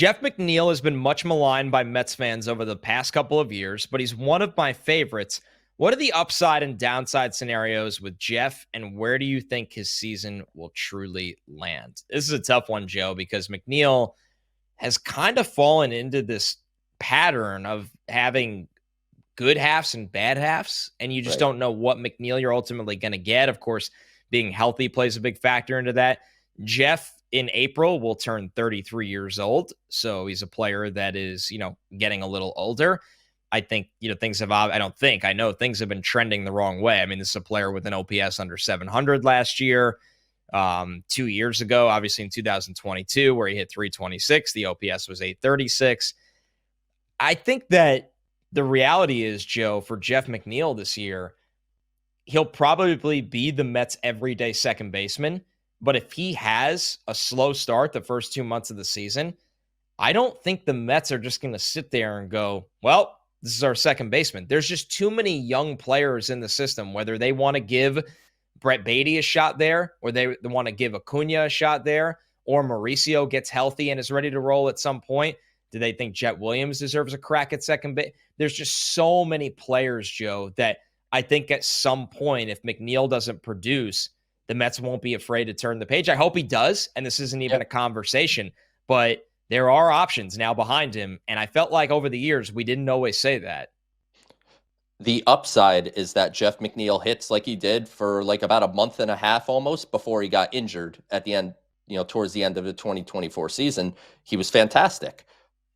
Jeff McNeil has been much maligned by Mets fans over the past couple of years, but he's one of my favorites. What are the upside and downside scenarios with Jeff, and where do you think his season will truly land? This is a tough one, Joe, because McNeil has kind of fallen into this pattern of having good halves and bad halves, and you just Right. don't know what McNeil you're ultimately going to get. Of course, being healthy plays a big factor into that. Jeff in April will turn 33 years old, so he's a player that is, getting a little older. I think, I know things have been trending the wrong way. I mean, this is a player with an OPS under 700 last year. 2 years ago, obviously in 2022, where he hit 326, the OPS was 836. I think that the reality is, Joe, for Jeff McNeil this year, he'll probably be the Mets' everyday second baseman. But if he has a slow start the first 2 months of the season, I don't think the Mets are just going to sit there and go, well, this is our second baseman. There's just too many young players in the system, whether they want to give Brett Beatty a shot there, or they want to give Acuna a shot there, or Mauricio gets healthy and is ready to roll at some point. Do they think Jet Williams deserves a crack at second base? There's just so many players, Joe, that I think at some point, if McNeil doesn't produce, the Mets won't be afraid to turn the page. I hope he does, and this isn't even a conversation, but there are options now behind him, and I felt like over the years, we didn't always say that. The upside is that Jeff McNeil hits like he did for like about a month and a half almost before he got injured at the end, towards the end of the 2024 season. He was fantastic.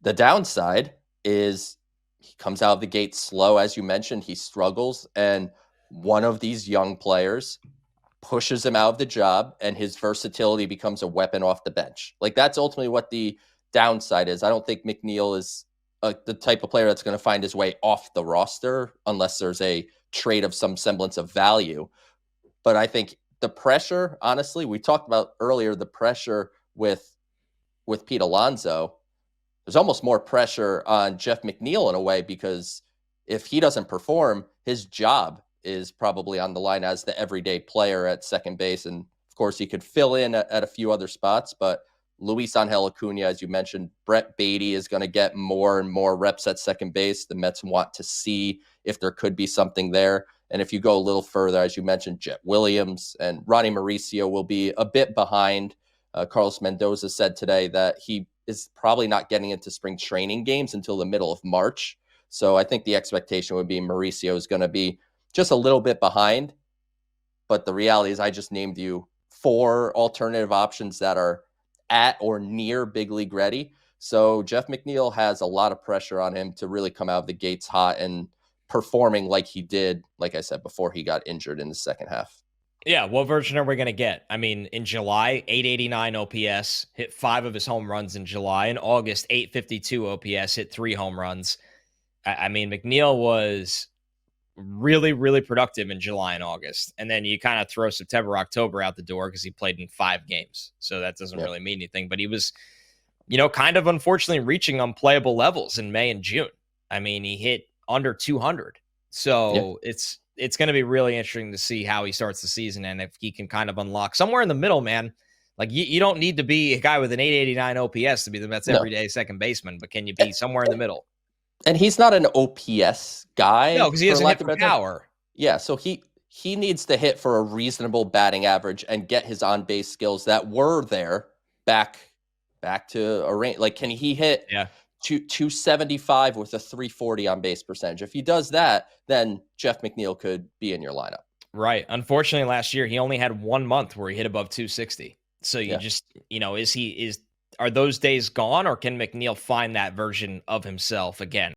The downside is he comes out of the gate slow, as you mentioned. He struggles, and one of these young players pushes him out of the job, and his versatility becomes a weapon off the bench. Like, that's ultimately what the downside is. I don't think McNeil is the type of player that's going to find his way off the roster unless there's a trade of some semblance of value. But I think the pressure, honestly, we talked about earlier, the pressure with Pete Alonso, there's almost more pressure on Jeff McNeil in a way, because if he doesn't perform, his job is probably on the line as the everyday player at second base. And of course, he could fill in at a few other spots, but Luis Angel Acuna, as you mentioned, Brett Beatty is going to get more and more reps at second base. The Mets want to see if there could be something there. And if you go a little further, as you mentioned, Jet Williams and Ronnie Mauricio will be a bit behind. Carlos Mendoza said today that he is probably not getting into spring training games until the middle of March. So I think the expectation would be Mauricio is going to be just a little bit behind. But the reality is I just named you 4 alternative options that are at or near big league ready. So Jeff McNeil has a lot of pressure on him to really come out of the gates hot and performing like he did, like I said, before he got injured in the second half. Yeah, what version are we going to get? I mean, in July, 889 OPS, hit 5 of his home runs in July. In August, 852 OPS, hit 3 home runs. I mean, McNeil was really, really productive in July and August. And then you kind of throw September, October out the door because he played in 5 games. So that doesn't really mean anything. But he was, kind of unfortunately reaching unplayable levels in May and June. I mean, he hit under 200. So it's going to be really interesting to see how he starts the season and if he can kind of unlock somewhere in the middle, man. Like, you don't need to be a guy with an 889 OPS to be the Mets everyday second baseman, but can you be somewhere in the middle? And he's not an OPS guy. No, because he doesn't hit for power. Yeah, so he needs to hit for a reasonable batting average and get his on-base skills that were there back to a range. Like, can he hit 275 with a 340 on-base percentage? If he does that, then Jeff McNeil could be in your lineup. Right. Unfortunately, last year, he only had 1 month where he hit above 260. So you just, are those days gone, or can McNeil find that version of himself again?